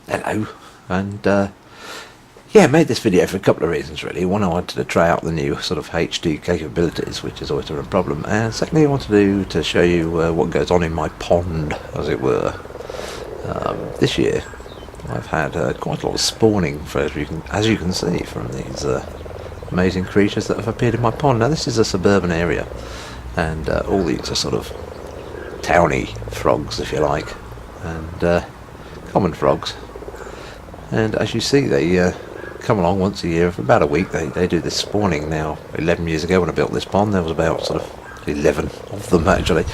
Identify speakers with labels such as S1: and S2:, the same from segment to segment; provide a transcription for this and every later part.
S1: Hello, and yeah, I made this video for a couple of reasons really. One, I wanted to try out the new sort of HD capabilities, which is always a problem, and secondly I wanted to show you what goes on in my pond, as it were. This year I've had quite a lot of spawning, as you can see, from these amazing creatures that have appeared in my pond. Now this is a suburban area, and all these are sort of towny frogs, if you like, and common frogs. And as you see, they come along once a year for about a week. They do this spawning. Now 11 years ago when I built this pond, there was about sort of 11 of them actually,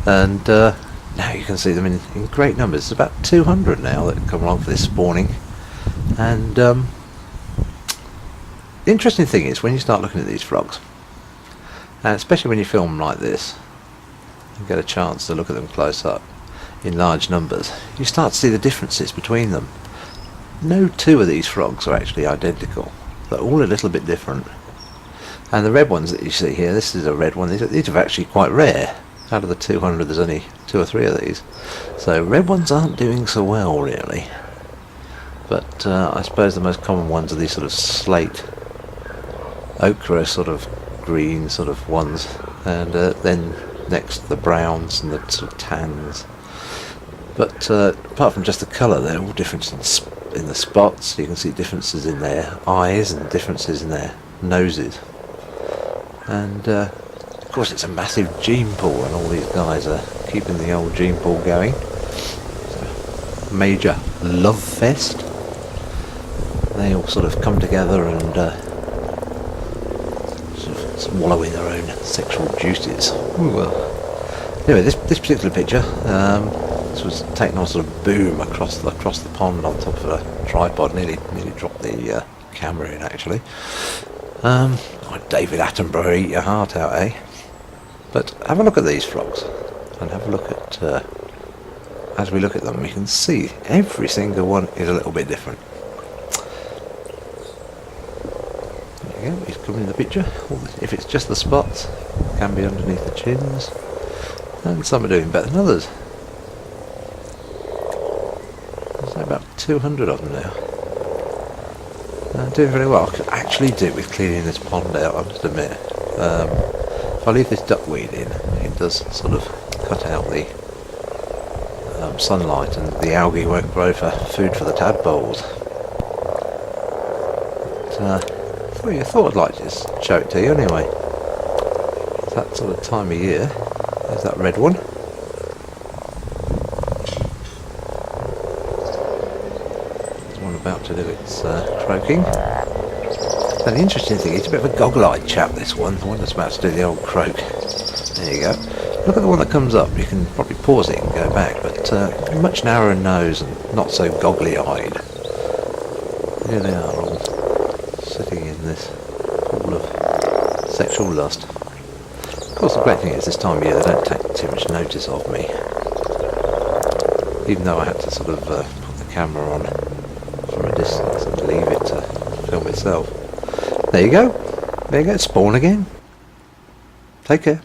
S1: and now you can see them in great numbers. There's about 200 now that come along for this spawning. And the interesting thing is, when you start looking at these frogs, and especially when you film them like this and get a chance to look at them close up in large numbers, you start to see the differences between them. No two of these frogs are actually identical. They're all a little bit different. And the red ones that you see here, this is a red one, these are actually quite rare. Out of the 200 there's only 2 or 3 of these. So red ones aren't doing so well really. But I suppose the most common ones are these sort of slate, ochre sort of green sort of ones. And then next the browns and the sort of tans. But apart from just the colour, they're all different in the spots. You can see differences in their eyes and differences in their noses. And of course it's a massive gene pool, and all these guys are keeping the old gene pool going. It's a major love fest. They all sort of come together and sort of wallow in their own sexual juices. Ooh, anyway, this particular picture, this was taken on sort of boom across the pond on top of a tripod. Nearly dropped the camera in actually. Oh, David Attenborough, eat your heart out, eh? But have a look at these frogs, and have a look at as we look at them, we can see every single one is a little bit different. There you go, he's coming in the picture. If it's just the spots, it can be underneath the chins, and some are doing better than others. There's about 200 of them now. Doing very well. I could actually do with cleaning this pond out, I must admit. If I leave this duckweed in, it does sort of cut out the sunlight, and the algae won't grow for food for the tadpoles. But, I thought I'd like to just show it to you anyway. It's that sort of time of year. There's that red one. About to do its croaking. And the interesting thing, it's a bit of a goggle-eyed chap, this one, the one that's about to do the old croak. There you go. Look at the one that comes up. You can probably pause it and go back, but much narrower nose and not so goggly-eyed. Here they are, all sitting in this pool of sexual lust. Of course, the great thing is, this time of year they don't take too much notice of me, even though I had to sort of put the camera on from a distance and leave it to film itself. There you go. There you go. Spawn again. Take care.